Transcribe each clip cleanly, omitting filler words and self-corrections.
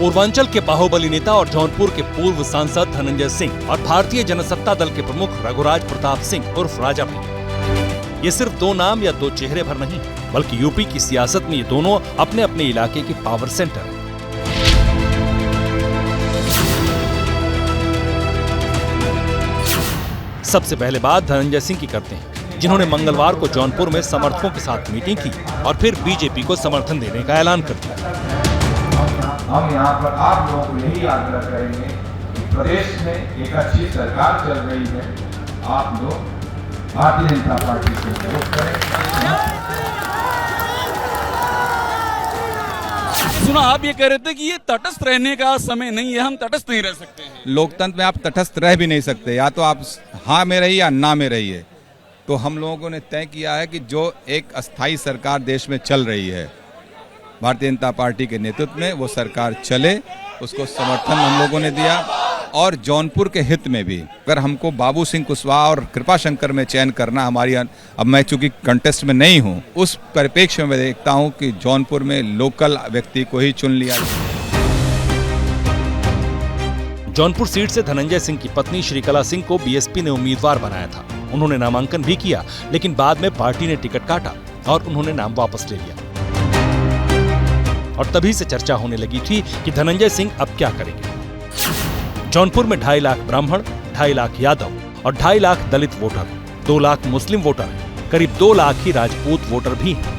पूर्वांचल के बाहुबली नेता और जौनपुर के पूर्व सांसद धनंजय सिंह और भारतीय जनसत्ता दल के प्रमुख रघुराज प्रताप सिंह उर्फ राजा भैया। ये सिर्फ दो नाम या दो चेहरे भर नहीं, बल्कि यूपी की सियासत में ये दोनों अपने अपने इलाके के पावर सेंटर हैं। सबसे पहले बात धनंजय सिंह की करते हैं, जिन्होंने मंगलवार को जौनपुर में समर्थकों के साथ मीटिंग की और फिर बीजेपी को समर्थन देने का ऐलान कर दिया। हम यहाँ पर आप लोगों को यही आग्रह करेंगे कि प्रदेश में एक अच्छी सरकार चल रही है, आप लोग भारतीय जनता पार्टी से वोट करें। सुना आप ये कह रहे थे कि ये तटस्थ रहने का समय नहीं है, हम तटस्थ नहीं रह सकते हैं। लोकतंत्र में आप तटस्थ रह भी नहीं सकते, या तो आप हाँ में रहिए या ना में रहिए। तो हम लोगों ने तय किया है कि जो एक अस्थाई सरकार देश में चल रही है, भारतीय जनता पार्टी के नेतृत्व में वो सरकार चले, उसको समर्थन हम लोगों ने दिया। और जौनपुर के हित में भी अगर हमको बाबू सिंह कुशवाहा और कृपा शंकर में चयन करना हमारी, अब मैं चूंकि कंटेस्ट में नहीं हूं, उस परिप्रेक्ष्य में देखता हूं कि जौनपुर में लोकल व्यक्ति को ही चुन लिया। जौनपुर सीट से धनंजय सिंह की पत्नी श्रीकला सिंह को बीएसपी ने उम्मीदवार बनाया था। उन्होंने नामांकन भी किया, लेकिन बाद में पार्टी ने टिकट काटा और उन्होंने नाम वापस ले लिया। और तभी से चर्चा होने लगी थी कि धनंजय सिंह अब क्या करेंगे। जौनपुर में 2.5 लाख ब्राह्मण, 2.5 लाख यादव और 2.5 लाख दलित वोटर, 2 लाख मुस्लिम वोटर, करीब 2 लाख ही राजपूत वोटर भी हैं।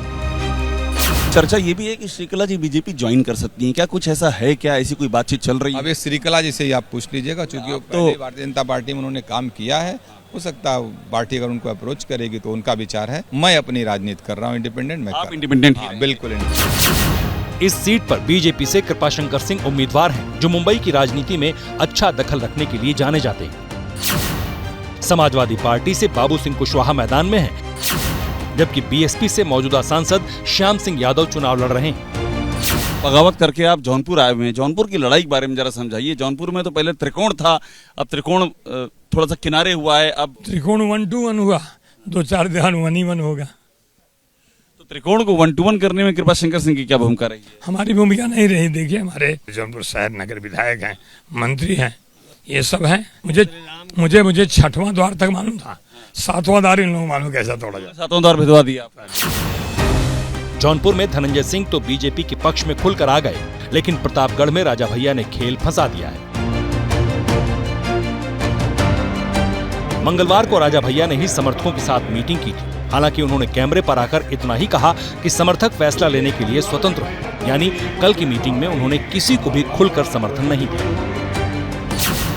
चर्चा ये भी है कि श्रीकला जी बीजेपी ज्वाइन कर सकती हैं, क्या कुछ ऐसा है, क्या ऐसी कोई बातचीत चल रही है? अब ये श्रीकला जी से ही आप पूछ लीजिएगा, चूंकि तो भारतीय जनता पार्टी में उन्होंने काम किया है, हो सकता है पार्टी अगर उनको अप्रोच करेगी तो उनका विचार है। मैं अपनी राजनीति कर रहा हूँ, इंडिपेंडेंट। मैं आप इंडिपेंडेंट हैं? बिल्कुल। इस सीट पर बीजेपी से कृपा शंकर सिंह उम्मीदवार हैं, जो मुंबई की राजनीति में अच्छा दखल रखने के लिए जाने जाते हैं। समाजवादी पार्टी से बाबू सिंह कुशवाहा मैदान में हैं, जबकि बीएसपी से मौजूदा सांसद श्याम सिंह यादव चुनाव लड़ रहे हैं। बगावत करके आप जौनपुर आए हुए हैं, जौनपुर की लड़ाई के बारे में जरा समझाइए। जौनपुर में तो पहले त्रिकोण था, अब त्रिकोण थोड़ा सा किनारे हुआ है, अब त्रिकोण 1-2-1 हुआ, 2-4 ध्यान 1-1 होगा। तो त्रिकोण को 1-2-1 करने में कृपा शंकर सिंह की क्या भूमिका रही है? हमारी भूमिका नहीं रही। देखिए, हमारे जौनपुर शहर नगर विधायक हैं, मंत्री हैं, ये सब हैं। मुझे 6वां द्वार तक मालूम था, 7वां द्वार इन लोगों मालूम कैसा तोड़ा जाए। 7वां द्वार भिजवा दिया आपने। जौनपुर में धनंजय सिंह तो बीजेपी के पक्ष में खुलकर आ गए, लेकिन प्रतापगढ़ में राजा भैया ने खेल फंसा दिया है। मंगलवार को राजा भैया ने ही समर्थकों के साथ मीटिंग की थी। हालांकि उन्होंने कैमरे पर आकर इतना ही कहा कि समर्थक फैसला लेने के लिए स्वतंत्र हैं। यानी कल की मीटिंग में उन्होंने किसी को भी खुलकर समर्थन नहीं दिया।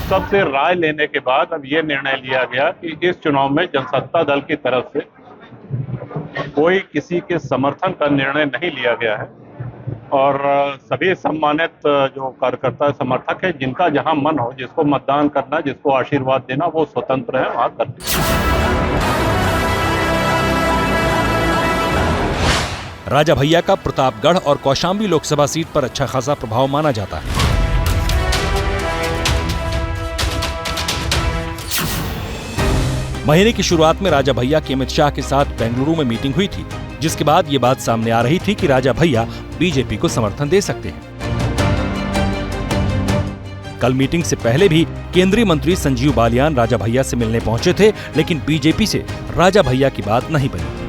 सबसे राय लेने के बाद अब ये निर्णय लिया गया कि इस चुनाव में जनसत्ता दल की तरफ से कोई किसी के समर्थन का निर्णय नहीं लिया गया है और सभी सम्मानित जो कार्यकर्ता समर्थक है, जिनका जहां मन हो, जिसको मतदान करना, जिसको आशीर्वाद देना, वो स्वतंत्र है, वहां कर। राजा भैया का प्रतापगढ़ और कौशाम्बी लोकसभा सीट पर अच्छा खासा प्रभाव माना जाता है। महीने की शुरुआत में राजा भैया की अमित शाह के साथ बेंगलुरु में मीटिंग हुई थी, जिसके बाद ये बात सामने आ रही थी कि राजा भैया बीजेपी को समर्थन दे सकते हैं। कल मीटिंग से पहले भी केंद्रीय मंत्री संजीव बालियान राजा भैया से मिलने पहुंचे थे, लेकिन बीजेपी से राजा भैया की बात नहीं बनी।